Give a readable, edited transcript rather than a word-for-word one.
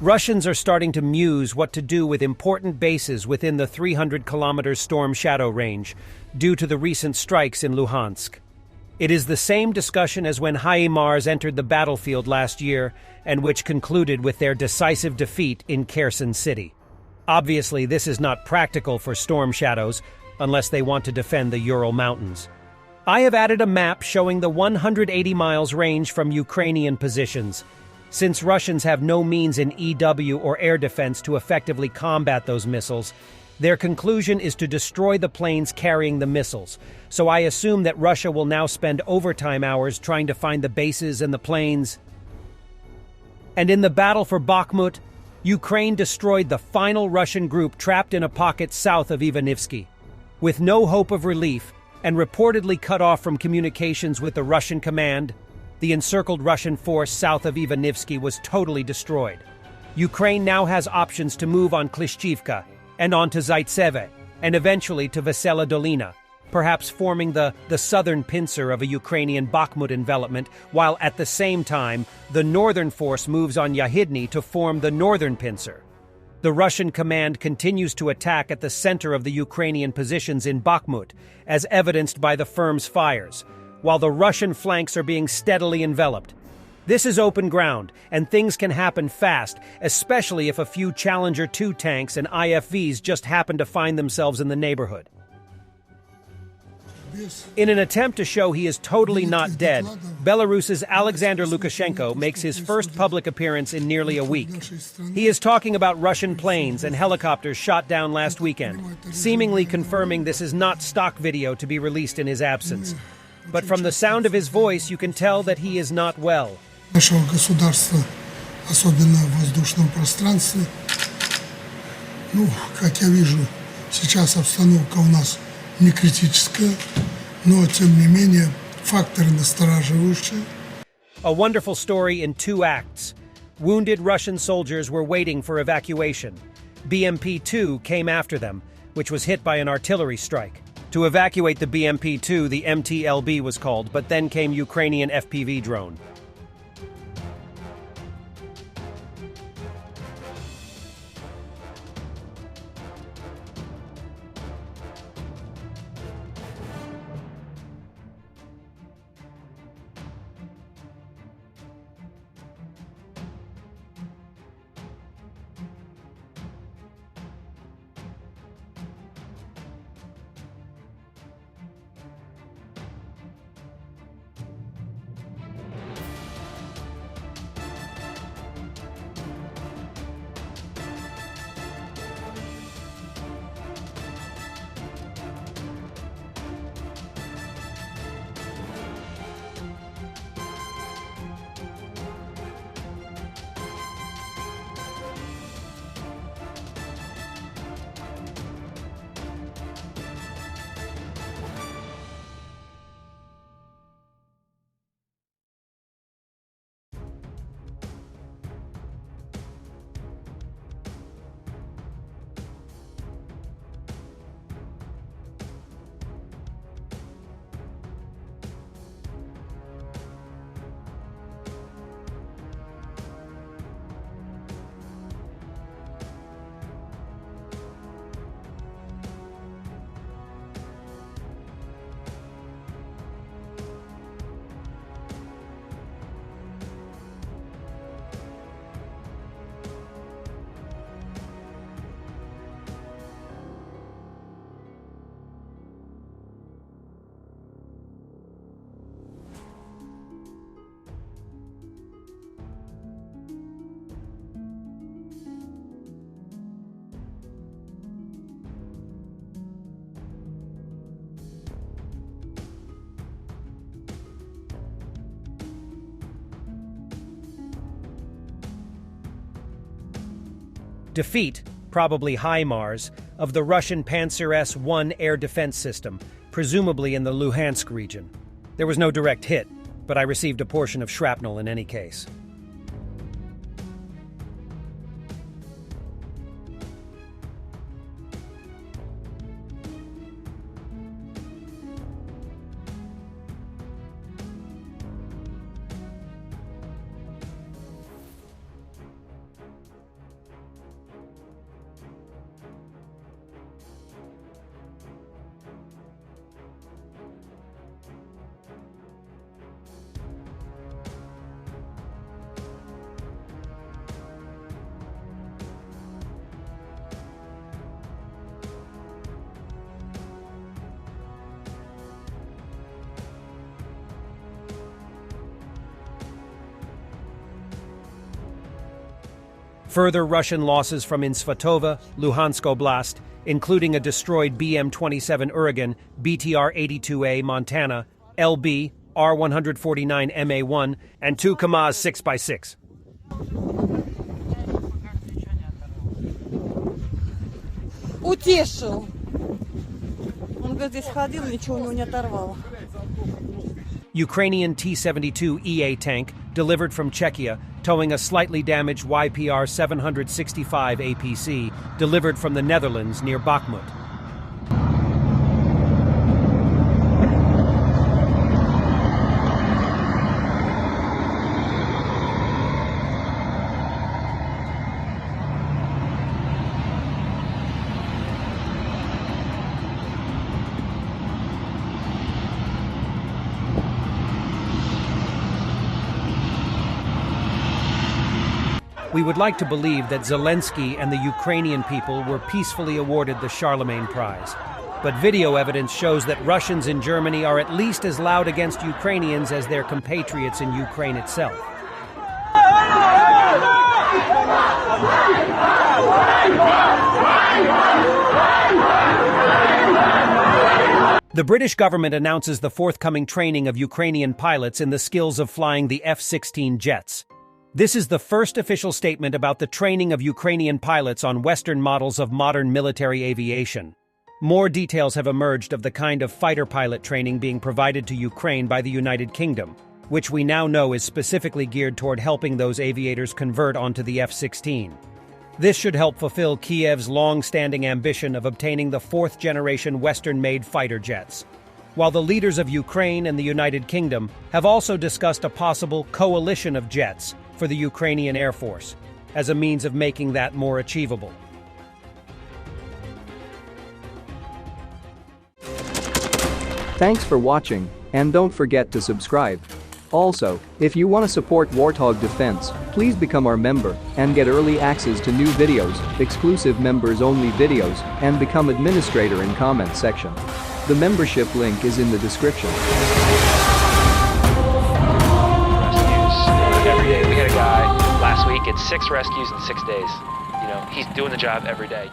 Russians are starting to muse what to do with important bases within the 300-kilometer Storm Shadow range due to the recent strikes in Luhansk. It is the same discussion as when HIMARS entered the battlefield last year and which concluded with their decisive defeat in Kherson City. Obviously, this is not practical for Storm Shadows unless they want to defend the Ural Mountains. I have added a map showing the 180 miles range from Ukrainian positions. Since Russians have no means in EW or air defense to effectively combat those missiles, their conclusion is to destroy the planes carrying the missiles. So I assume that Russia will now spend overtime hours trying to find the bases and the planes. And in the battle for Bakhmut, Ukraine destroyed the final Russian group trapped in a pocket south of Ivanivske. With no hope of relief, and reportedly cut off from communications with the Russian command, the encircled Russian force south of Ivanivske was totally destroyed. Ukraine now has options to move on Klishchivka and on to Zaitseve, and eventually to Vesela Dolina, perhaps forming the southern pincer of a Ukrainian Bakhmut envelopment, while at the same time, the northern force moves on Yahidny to form the northern pincer. The Russian command continues to attack at the center of the Ukrainian positions in Bakhmut, as evidenced by the firm's fires, while the Russian flanks are being steadily enveloped. This is open ground, and things can happen fast, especially if a few Challenger 2 tanks and IFVs just happen to find themselves in the neighborhood. In an attempt to show he is totally not dead, Belarus's Alexander Lukashenko makes his first public appearance in nearly a week. He is talking about Russian planes and helicopters shot down last weekend, seemingly confirming this is not stock video to be released in his absence. But from the sound of his voice, you can tell that he is not well. Нашего государства, особенно в воздушном пространстве. Как я вижу, сейчас обстановка у нас не критическая, но тем не менее факторы настораживающие. A wonderful story in 2 acts. Wounded Russian soldiers were waiting for evacuation. BMP-2 came after them, which was hit by an artillery strike. To evacuate the BMP-2, the MTLB was called, but then came Ukrainian FPV drone. Defeat, probably HIMARS, of the Russian Panzer S1 air defense system, presumably in the Luhansk region. There was no direct hit, but I received a portion of shrapnel in any case. Further Russian losses from Svatovo, Luhansk Oblast, including a destroyed BM-27 Uragan, BTR-82A Montana, LB, R-149 MA-1, and 2 Kamaz 6x6. Утешил. Он говорит, здесь ходил, ничего у него не оторвало. Ukrainian T-72 EA tank, delivered from Czechia, towing a slightly damaged YPR 765 APC, delivered from the Netherlands near Bakhmut. We would like to believe that Zelensky and the Ukrainian people were peacefully awarded the Charlemagne Prize. But video evidence shows that Russians in Germany are at least as loud against Ukrainians as their compatriots in Ukraine itself. The British government announces the forthcoming training of Ukrainian pilots in the skills of flying the F-16 jets. This is the first official statement about the training of Ukrainian pilots on Western models of modern military aviation. More details have emerged of the kind of fighter pilot training being provided to Ukraine by the United Kingdom, which we now know is specifically geared toward helping those aviators convert onto the F-16. This should help fulfill Kiev's long-standing ambition of obtaining the fourth-generation Western-made fighter jets. While the leaders of Ukraine and the United Kingdom have also discussed a possible coalition of jets for the Ukrainian Air Force, as a means of making that more achievable. Thanks for watching, and don't forget to subscribe. Also, if you want to support Warthog Defense, please become our member and get early access to new videos, exclusive members-only videos, and become administrator in comment section. The membership link is in the description. Every day. We had a guy last week, it's 6 rescues in 6 days. You know, he's doing the job every day.